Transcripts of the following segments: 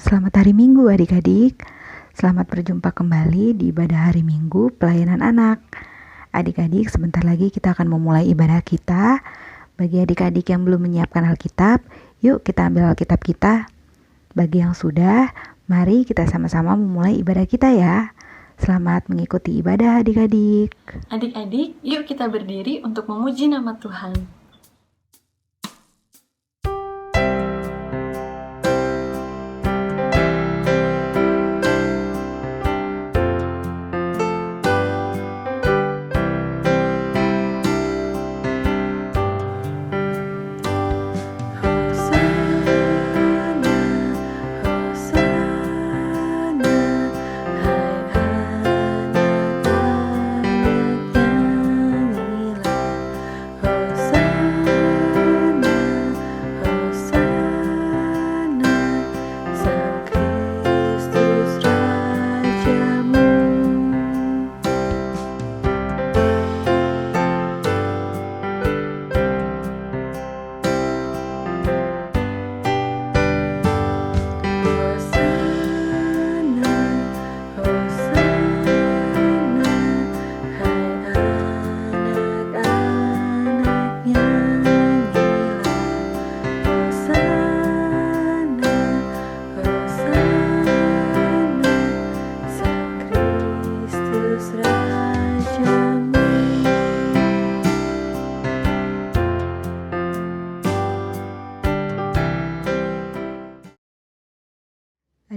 Selamat hari Minggu adik-adik. Selamat berjumpa kembali di ibadah hari Minggu pelayanan anak. Adik-adik, sebentar lagi kita akan memulai ibadah kita. Bagi adik-adik yang belum menyiapkan Alkitab, yuk kita ambil Alkitab kita. Bagi yang sudah, mari kita sama-sama memulai ibadah kita ya. Selamat mengikuti ibadah adik-adik. Adik-adik, yuk kita berdiri untuk memuji nama Tuhan.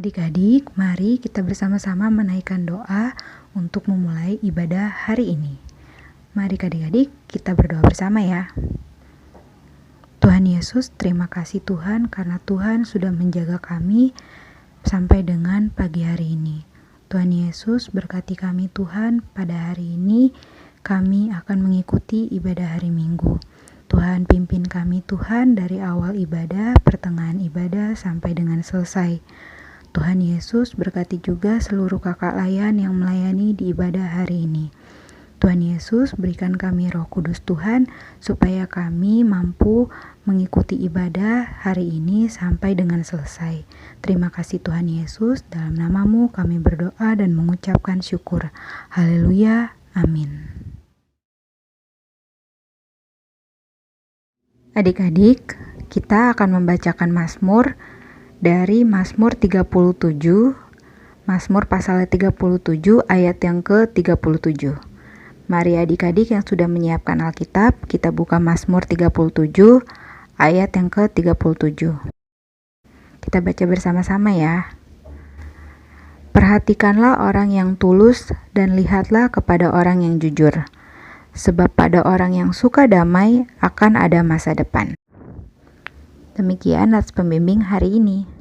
Adik-adik, mari kita bersama-sama menaikkan doa untuk memulai ibadah hari ini. Mari adik-adik, kita berdoa bersama ya. Tuhan Yesus, terima kasih Tuhan karena Tuhan sudah menjaga kami sampai dengan pagi hari ini. Tuhan Yesus, berkati kami Tuhan, pada hari ini kami akan mengikuti ibadah hari Minggu. Tuhan pimpin kami Tuhan dari awal ibadah, pertengahan ibadah sampai dengan selesai. Tuhan Yesus berkati juga seluruh kakak layan yang melayani di ibadah hari ini. Tuhan Yesus berikan kami Roh Kudus Tuhan supaya kami mampu mengikuti ibadah hari ini sampai dengan selesai. Terima kasih Tuhan Yesus, dalam nama-Mu kami berdoa dan mengucapkan syukur. Haleluya, amin. Adik-adik, kita akan membacakan Mazmur dari Mazmur 37, Mazmur pasal 37 ayat yang ke-37. Mari adik-adik yang sudah menyiapkan Alkitab, kita buka Mazmur 37 ayat yang ke-37. Kita baca bersama-sama ya. Perhatikanlah orang yang tulus dan lihatlah kepada orang yang jujur. Sebab pada orang yang suka damai akan ada masa depan. Demikian nats pembimbing hari ini.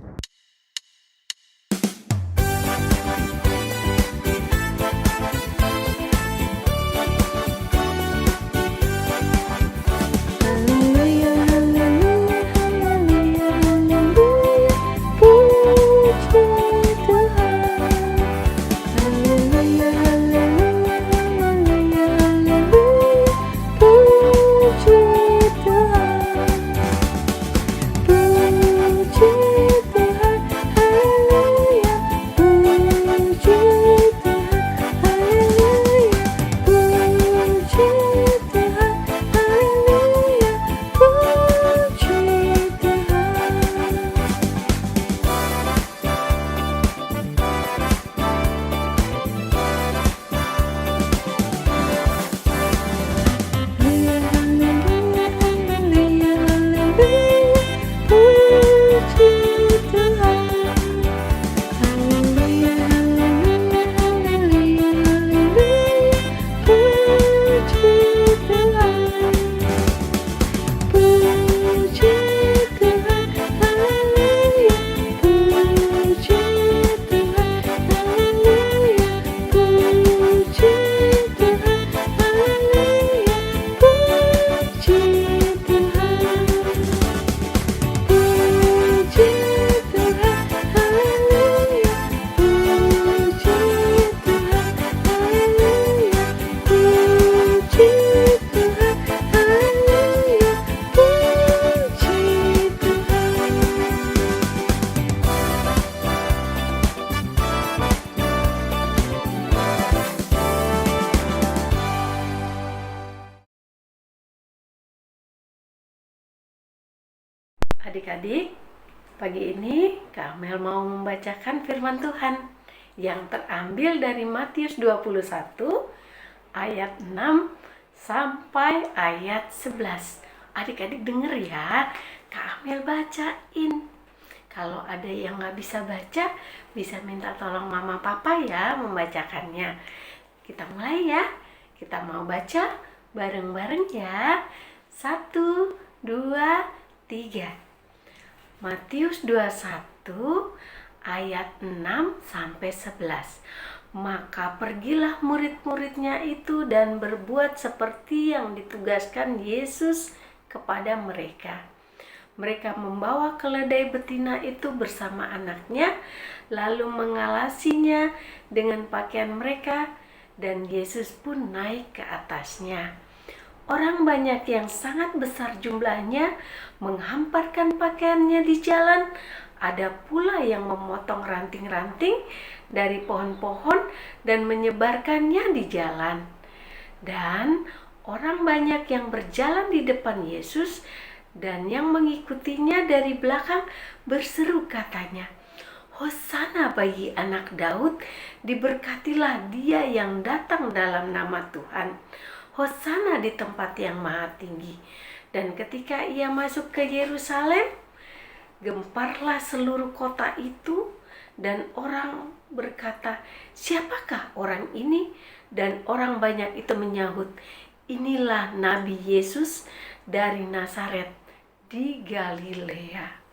Adik-adik, pagi ini Kak Amel mau membacakan firman Tuhan yang terambil dari Matius 21 ayat 6 sampai ayat 11. Adik-adik denger ya, Kak Amel bacain. Kalau ada yang nggak bisa baca, bisa minta tolong mama papa ya membacakannya. Kita mulai ya, kita mau baca bareng-bareng ya. 1, 2, 3. Matius 21 ayat 6 sampai 11. Maka pergilah murid-muridnya itu dan berbuat seperti yang ditugaskan Yesus kepada mereka. Mereka membawa keledai betina itu bersama anaknya, lalu mengalasinya dengan pakaian mereka, dan Yesus pun naik ke atasnya. Orang banyak yang sangat besar jumlahnya menghamparkan pakaiannya di jalan. Ada pula yang memotong ranting-ranting dari pohon-pohon dan menyebarkannya di jalan. Dan orang banyak yang berjalan di depan Yesus dan yang mengikutinya dari belakang berseru katanya, "Hosana bagi anak Daud, diberkatilah dia yang datang dalam nama Tuhan. Hosana di tempat yang maha tinggi." Dan ketika ia masuk ke Yerusalem, gemparlah seluruh kota itu, dan orang berkata, "Siapakah orang ini?" Dan orang banyak itu menyahut, "Inilah Nabi Yesus dari Nazaret di Galilea."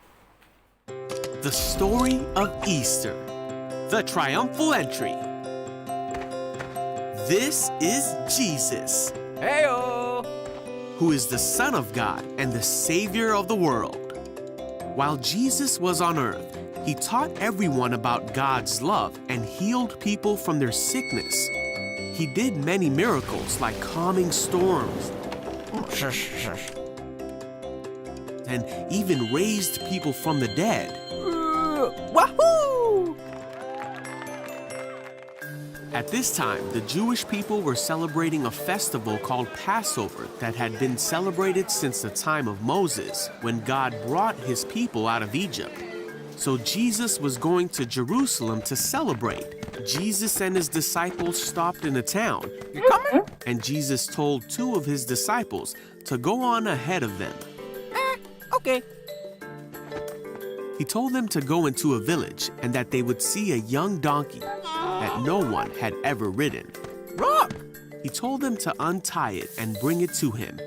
The story of Easter, the triumphal entry. This is Jesus, Heyo! who is the Son of God and the Savior of the world. While Jesus was on earth, he taught everyone about God's love and healed people from their sickness. He did many miracles like calming storms Shush, shush. and even raised people from the dead. Wahoo! At this time, the Jewish people were celebrating a festival called Passover that had been celebrated since the time of Moses, when God brought his people out of Egypt. So Jesus was going to Jerusalem to celebrate. Jesus and his disciples stopped in a town, You coming? and Jesus told two of his disciples to go on ahead of them. Okay. He told them to go into a village and that they would see a young donkey that no one had ever ridden. Rock! He told them to untie it and bring it to him.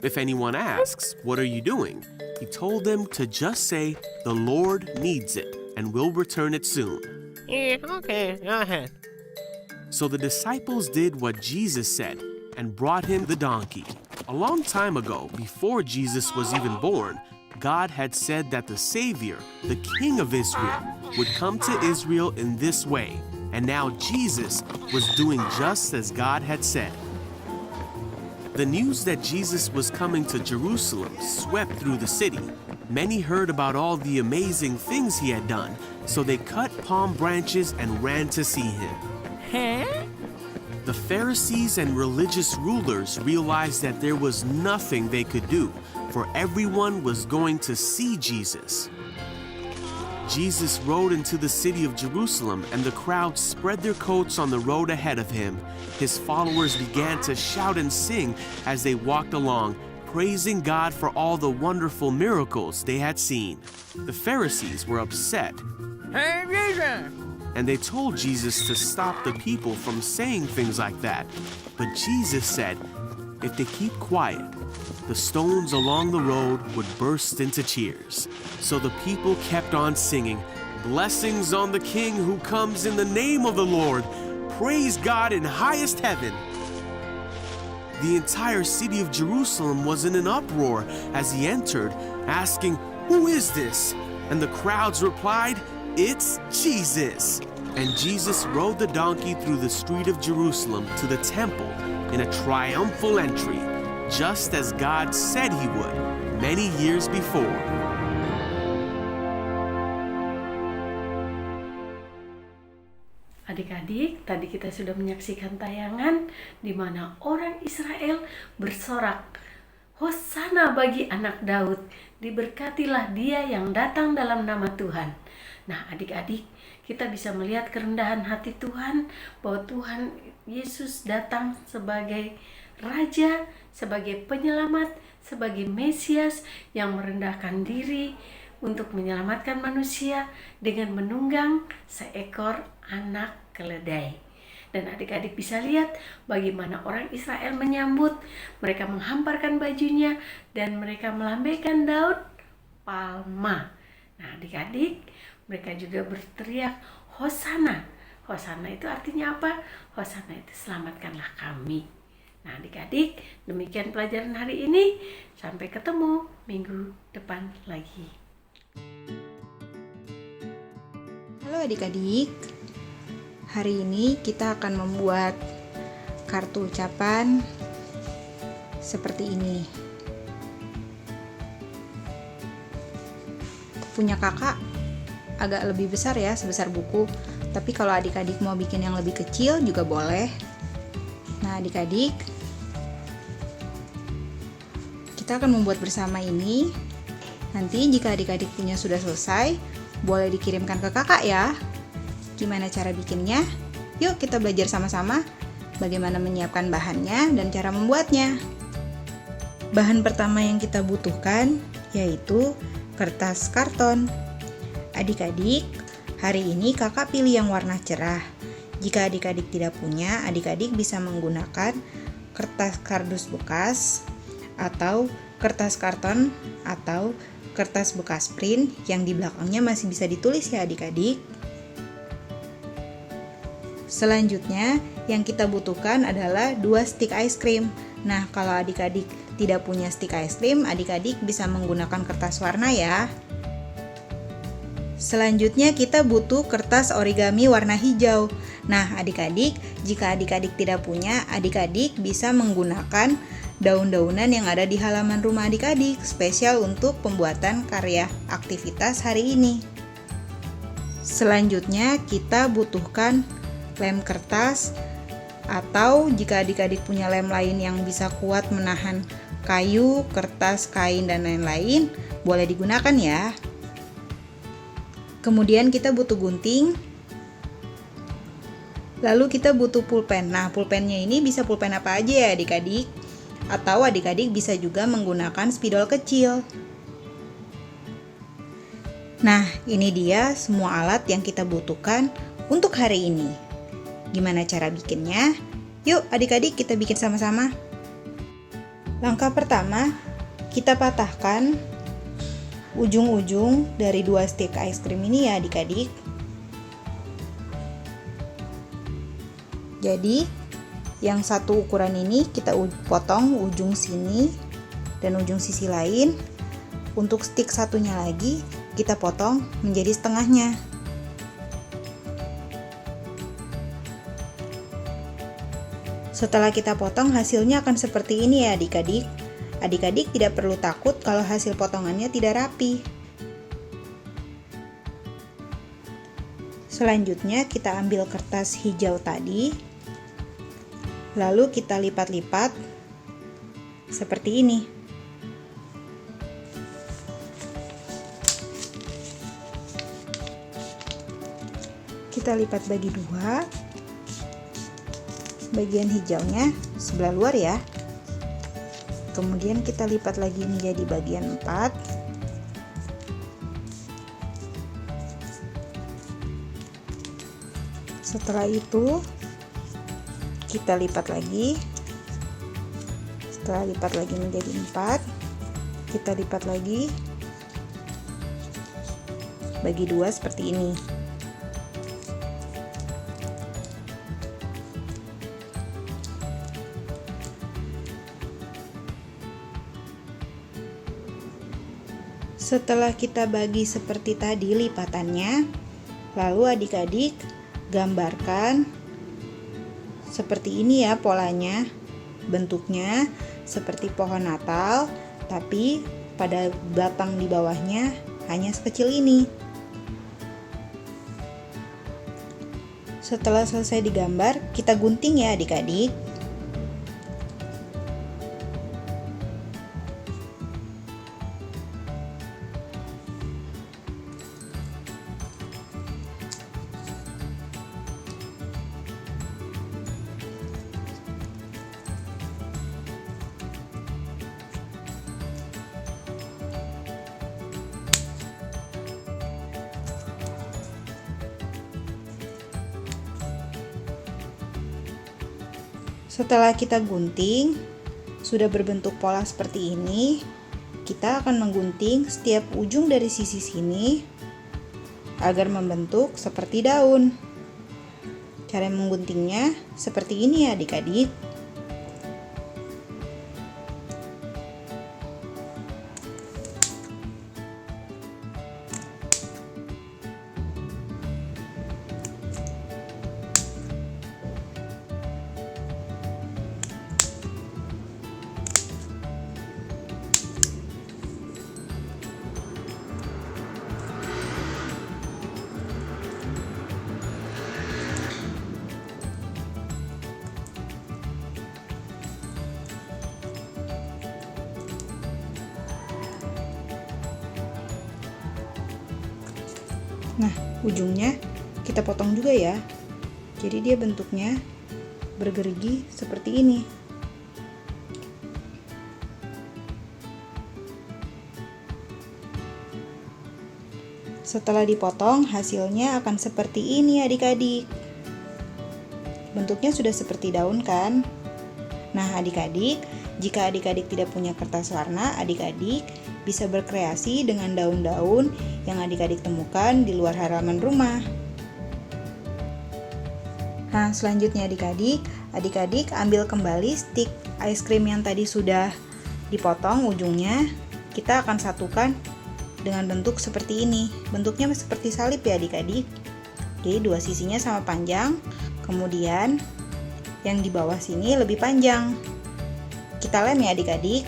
If anyone asks, "What are you doing?" he told them to just say, "The Lord needs it, and will return it soon." Yeah, okay, go ahead. So the disciples did what Jesus said and brought him the donkey. A long time ago, before Jesus was even born, God had said that the Savior, the King of Israel, would come to Israel in this way. And now Jesus was doing just as God had said. The news that Jesus was coming to Jerusalem swept through the city. Many heard about all the amazing things he had done, so they cut palm branches and ran to see him. Huh? The Pharisees and religious rulers realized that there was nothing they could do, for everyone was going to see Jesus. Jesus rode into the city of Jerusalem, and the crowd spread their coats on the road ahead of him. His followers began to shout and sing as they walked along, praising God for all the wonderful miracles they had seen. The Pharisees were upset, Hey, Jesus! and they told Jesus to stop the people from saying things like that. But Jesus said, if they keep quiet, the stones along the road would burst into cheers. So the people kept on singing, "Blessings on the King who comes in the name of the Lord. Praise God in highest heaven." The entire city of Jerusalem was in an uproar as he entered, asking, "Who is this?" And the crowds replied, "It's Jesus." And Jesus rode the donkey through the street of Jerusalem to the temple in a triumphal entry, just as God said he would many years before. Adik-adik, tadi kita sudah menyaksikan tayangan di mana orang Israel bersorak, Hosana bagi anak Daud, diberkatilah dia yang datang dalam nama Tuhan. Nah, adik-adik, kita bisa melihat kerendahan hati Tuhan, bahwa Tuhan Yesus datang sebagai Raja, sebagai penyelamat, sebagai Mesias yang merendahkan diri untuk menyelamatkan manusia dengan menunggang seekor anak keledai. Dan adik-adik bisa lihat bagaimana orang Israel menyambut. Mereka menghamparkan bajunya dan mereka melambaikan daun palma. Nah, adik-adik, mereka juga berteriak Hosana. Hosana itu artinya apa? Hosana itu selamatkanlah kami. Nah, adik-adik, demikian pelajaran hari ini. Sampai ketemu minggu depan lagi. Halo adik-adik, hari ini kita akan membuat kartu ucapan seperti ini. Punya kakak agak lebih besar ya, sebesar buku. Tapi kalau adik-adik mau bikin yang lebih kecil juga boleh. Nah adik-adik, kita akan membuat bersama ini. Nanti jika adik-adik punya sudah selesai, boleh dikirimkan ke kakak ya. Gimana cara bikinnya? Yuk kita belajar sama-sama bagaimana menyiapkan bahannya dan cara membuatnya. Bahan pertama yang kita butuhkan yaitu kertas karton. Adik-adik, hari ini kakak pilih yang warna cerah. Jika adik-adik tidak punya, adik-adik bisa menggunakan kertas kardus bekas atau kertas karton atau kertas bekas print yang di belakangnya masih bisa ditulis ya adik-adik. Selanjutnya yang kita butuhkan adalah 2 stik ice cream. Nah, kalau adik-adik tidak punya stik ice cream, adik-adik bisa menggunakan kertas warna ya. Selanjutnya kita butuh kertas origami warna hijau. Nah, adik-adik, jika adik-adik tidak punya, adik-adik bisa menggunakan daun-daunan yang ada di halaman rumah adik-adik, spesial untuk pembuatan karya aktivitas hari ini. Selanjutnya kita butuhkan lem kertas, atau jika adik-adik punya lem lain yang bisa kuat menahan kayu, kertas, kain, dan lain-lain, boleh digunakan ya. Kemudian kita butuh gunting, lalu kita butuh pulpen. Nah, pulpennya ini bisa pulpen apa aja ya adik-adik, atau adik-adik bisa juga menggunakan spidol kecil. Nah, ini dia semua alat yang kita butuhkan untuk hari ini. Gimana cara bikinnya? Yuk adik-adik kita bikin sama-sama. Langkah pertama, kita patahkan ujung-ujung dari 2 stik ice cream ini ya adik-adik. Jadi yang satu ukuran ini kita potong ujung sini dan ujung sisi lain. Untuk stik satunya lagi kita potong menjadi setengahnya. Setelah kita potong, hasilnya akan seperti ini ya adik-adik. Adik-adik tidak perlu takut kalau hasil potongannya tidak rapi. Selanjutnya kita ambil kertas hijau tadi, lalu kita lipat-lipat seperti ini. Kita lipat bagi 2. Bagian hijaunya sebelah luar ya. Kemudian kita lipat lagi menjadi bagian 4. Setelah itu kita lipat lagi. Setelah lipat lagi menjadi 4, kita lipat lagi bagi 2 seperti ini. Setelah kita bagi seperti tadi lipatannya, lalu adik-adik gambarkan seperti ini ya polanya. Bentuknya seperti pohon Natal, tapi pada batang di bawahnya hanya sekecil ini. Setelah selesai digambar, kita gunting ya adik-adik. Setelah kita gunting, sudah berbentuk pola seperti ini, kita akan menggunting setiap ujung dari sisi sini agar membentuk seperti daun. Cara mengguntingnya seperti ini ya adik-adik. Nah, ujungnya kita potong juga ya. Jadi dia bentuknya bergerigi seperti ini. Setelah dipotong, hasilnya akan seperti ini adik-adik. Bentuknya sudah seperti daun kan? Nah, adik-adik, jika adik-adik tidak punya kertas warna, adik-adik bisa berkreasi dengan daun-daun yang adik-adik temukan di luar halaman rumah. Nah, selanjutnya adik-adik ambil kembali stik es krim yang tadi sudah dipotong ujungnya. Kita akan satukan dengan bentuk seperti ini. Bentuknya seperti salib ya adik-adik. Jadi dua sisinya sama panjang, kemudian yang di bawah sini lebih panjang. Kita lem ya adik-adik.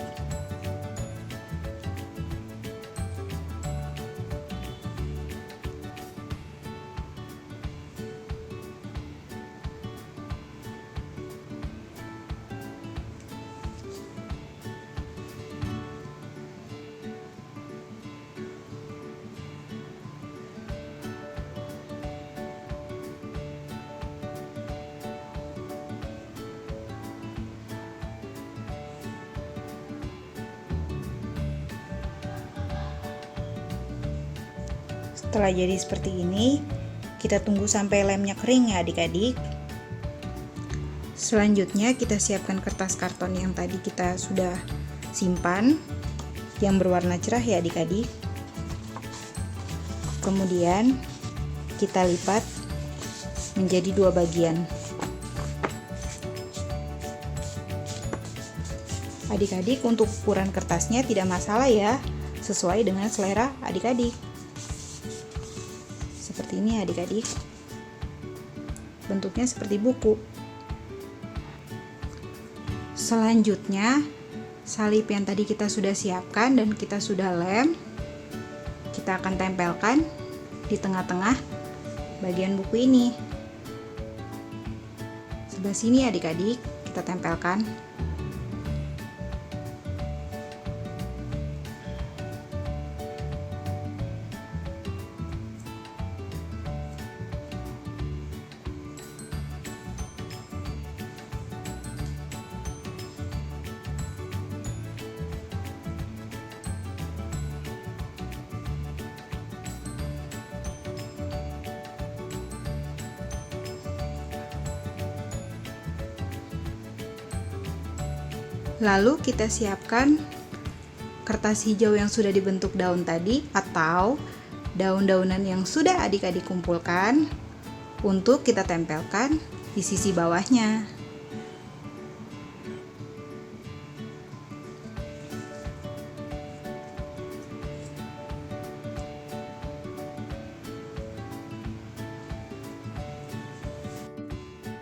Setelah jadi seperti ini, kita tunggu sampai lemnya kering ya adik-adik. Selanjutnya kita siapkan kertas karton yang tadi kita sudah simpan, yang berwarna cerah ya adik-adik. Kemudian kita lipat menjadi dua bagian. Adik-adik, untuk ukuran kertasnya tidak masalah ya, sesuai dengan selera adik-adik. Seperti ini adik-adik. Bentuknya seperti buku. Selanjutnya, salib yang tadi kita sudah siapkan dan kita sudah lem, kita akan tempelkan di tengah-tengah bagian buku ini. Sebelah sini adik-adik, kita tempelkan. Lalu kita siapkan kertas hijau yang sudah dibentuk daun tadi atau daun-daunan yang sudah adik-adik kumpulkan untuk kita tempelkan di sisi bawahnya.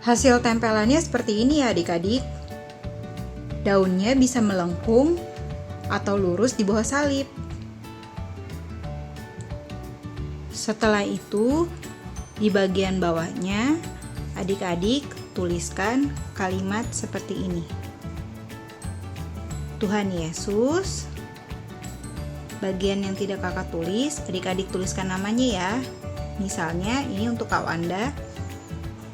Hasil tempelannya seperti ini ya adik-adik. Daunnya bisa melengkung atau lurus di bawah salib. Setelah itu, di bagian bawahnya, adik-adik tuliskan kalimat seperti ini. Tuhan Yesus. Bagian yang tidak kakak tulis, adik-adik tuliskan namanya ya. Misalnya ini untuk Kak Wanda.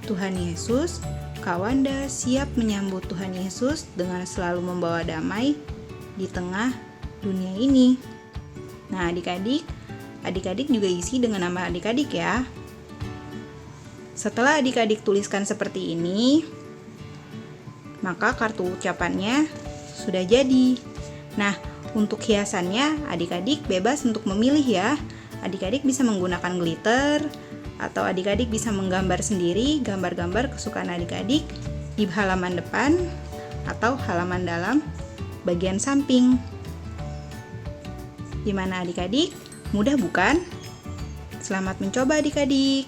Tuhan Yesus, Kak Wanda siap menyambut Tuhan Yesus dengan selalu membawa damai di tengah dunia ini. Nah, adik-adik juga isi dengan nama adik-adik ya. Setelah adik-adik tuliskan seperti ini, maka kartu ucapannya sudah jadi. Nah, untuk hiasannya adik-adik bebas untuk memilih ya. Adik-adik bisa menggunakan glitter atau adik-adik bisa menggambar sendiri gambar-gambar kesukaan adik-adik di halaman depan atau halaman dalam bagian samping. Gimana adik-adik? Mudah bukan? Selamat mencoba adik-adik.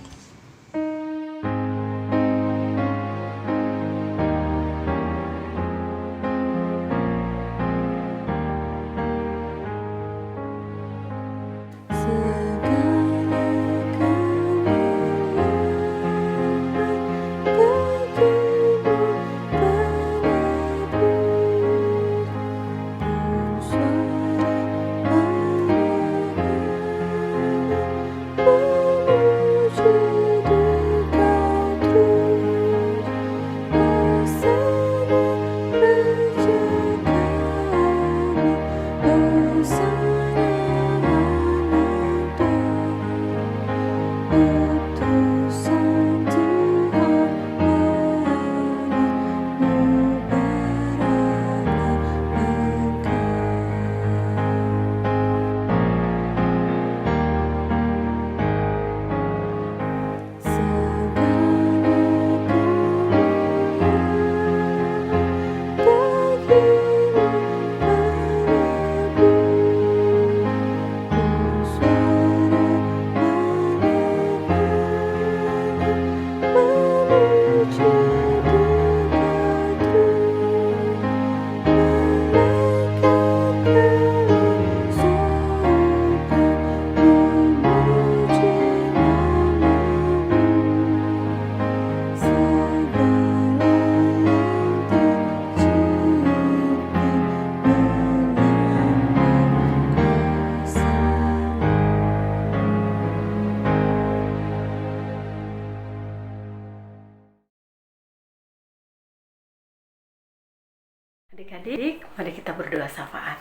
Adik-adik, mari kita berdoa syafaat.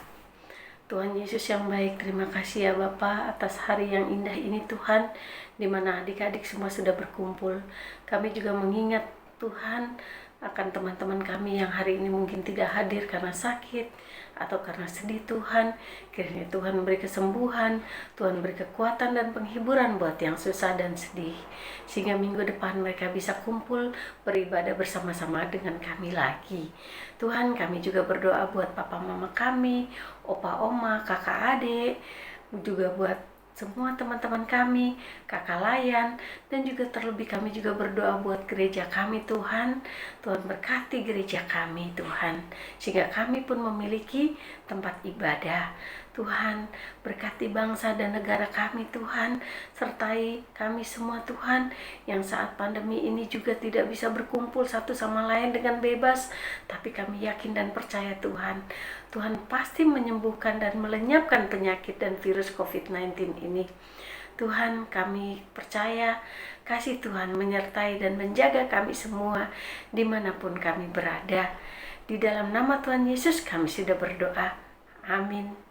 Tuhan Yesus yang baik, terima kasih ya Bapa atas hari yang indah ini Tuhan, di mana adik-adik semua sudah berkumpul. Kami juga mengingat Tuhan akan teman-teman kami yang hari ini mungkin tidak hadir karena sakit atau karena sedih Tuhan. Kiranya Tuhan beri kesembuhan, Tuhan beri kekuatan dan penghiburan buat yang susah dan sedih, sehingga minggu depan mereka bisa kumpul beribadah bersama-sama dengan kami lagi. Tuhan, kami juga berdoa buat papa mama kami, opa oma, kakak adik, juga buat semua teman-teman kami, kakak layan, dan juga terlebih kami juga berdoa buat gereja kami Tuhan. Tuhan berkati gereja kami Tuhan, sehingga kami pun memiliki tempat ibadah. Tuhan, berkati bangsa dan negara kami Tuhan, sertai kami semua Tuhan, yang saat pandemi ini juga tidak bisa berkumpul satu sama lain dengan bebas, tapi kami yakin dan percaya Tuhan, Tuhan pasti menyembuhkan dan melenyapkan penyakit dan virus COVID-19 ini. Tuhan, kami percaya kasih Tuhan menyertai dan menjaga kami semua dimanapun kami berada. Di dalam nama Tuhan Yesus kami sudah berdoa. Amin.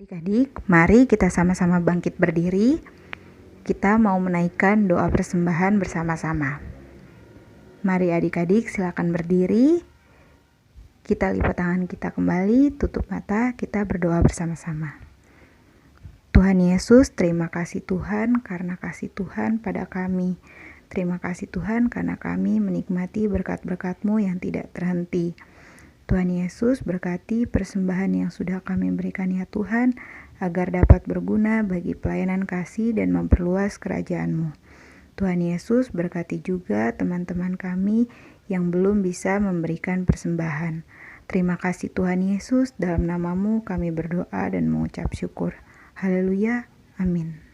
Adik-adik, mari kita sama-sama bangkit berdiri. Kita mau menaikkan doa persembahan bersama-sama. Mari adik-adik silakan berdiri. Kita lipat tangan kita kembali, tutup mata, kita berdoa bersama-sama. Tuhan Yesus, terima kasih Tuhan karena kasih Tuhan pada kami. Terima kasih Tuhan karena kami menikmati berkat-berkat-Mu yang tidak terhenti. Tuhan Yesus, berkati persembahan yang sudah kami berikan ya Tuhan, agar dapat berguna bagi pelayanan kasih dan memperluas kerajaan-Mu. Tuhan Yesus, berkati juga teman-teman kami yang belum bisa memberikan persembahan. Terima kasih Tuhan Yesus, dalam nama-Mu kami berdoa dan mengucap syukur. Haleluya, amin.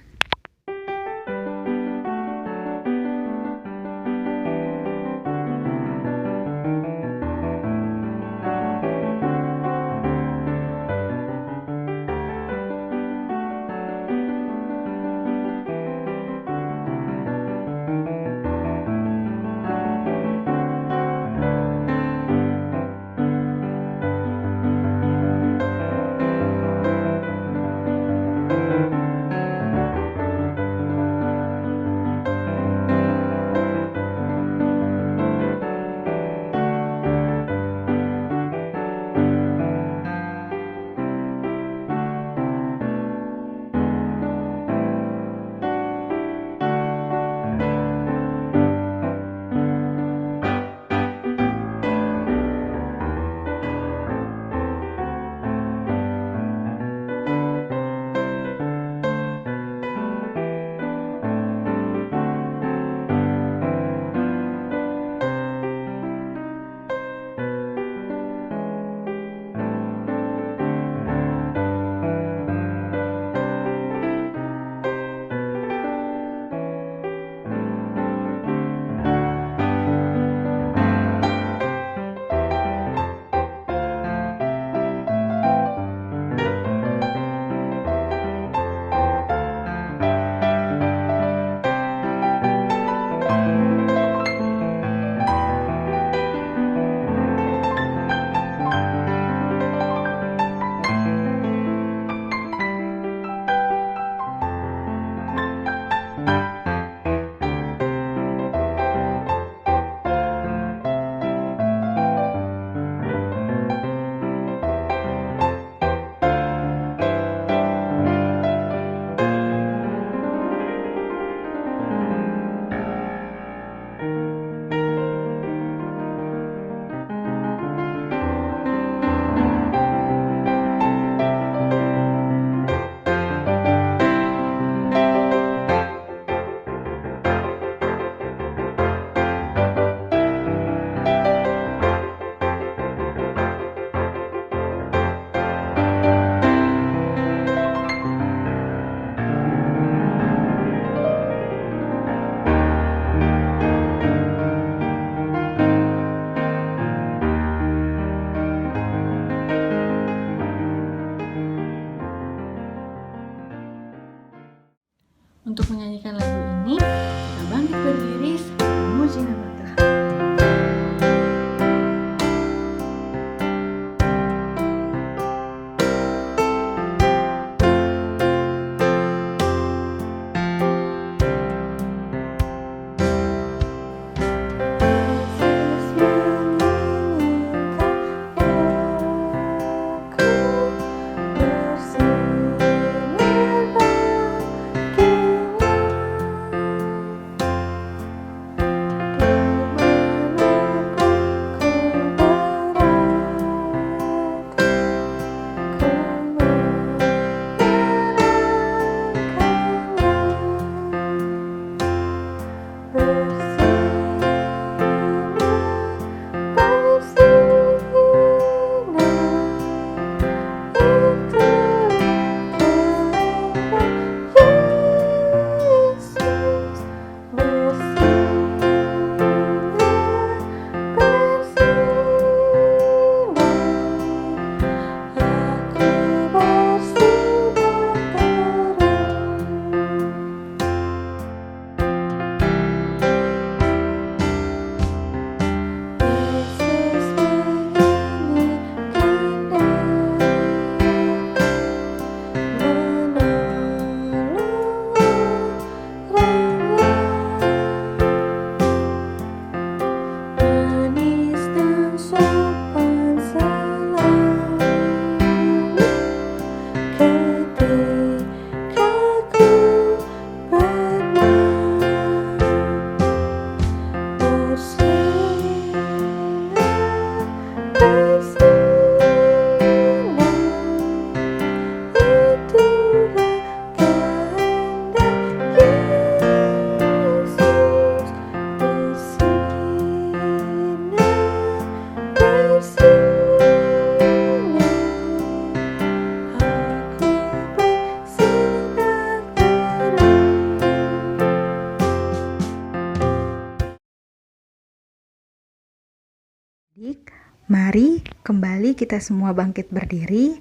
Mari kembali kita semua bangkit berdiri.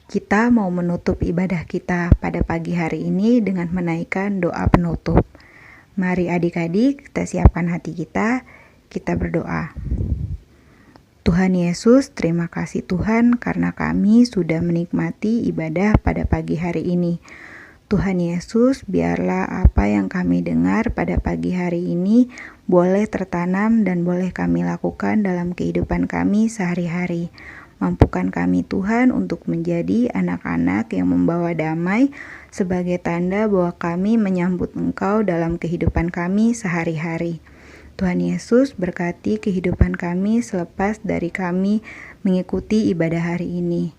Kita mau menutup ibadah kita pada pagi hari ini dengan menaikkan doa penutup. Mari adik-adik kita siapkan hati kita berdoa. Tuhan Yesus, terima kasih Tuhan karena kami sudah menikmati ibadah pada pagi hari ini. Tuhan Yesus, biarlah apa yang kami dengar pada pagi hari ini boleh tertanam dan boleh kami lakukan dalam kehidupan kami sehari-hari. Mampukan kami Tuhan untuk menjadi anak-anak yang membawa damai sebagai tanda bahwa kami menyambut Engkau dalam kehidupan kami sehari-hari. Tuhan Yesus, berkati kehidupan kami selepas dari kami mengikuti ibadah hari ini.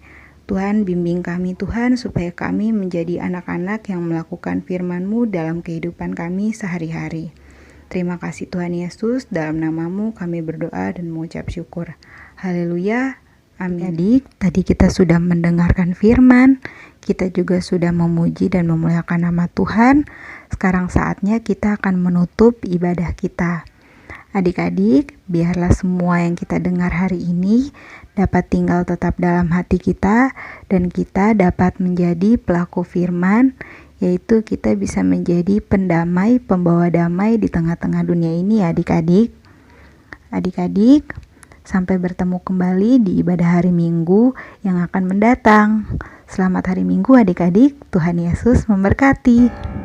Tuhan, bimbing kami Tuhan supaya kami menjadi anak-anak yang melakukan firman-Mu dalam kehidupan kami sehari-hari. Terima kasih Tuhan Yesus, dalam nama-Mu kami berdoa dan mengucap syukur. Haleluya. Amin. Adik, tadi kita sudah mendengarkan firman, kita juga sudah memuji dan memuliakan nama Tuhan. Sekarang saatnya kita akan menutup ibadah kita. Adik-adik, biarlah semua yang kita dengar hari ini dapat tinggal tetap dalam hati kita dan kita dapat menjadi pelaku firman, yaitu kita bisa menjadi pendamai, pembawa damai di tengah-tengah dunia ini adik-adik. Adik-adik, sampai bertemu kembali di ibadah hari Minggu yang akan mendatang. Selamat hari Minggu adik-adik, Tuhan Yesus memberkati.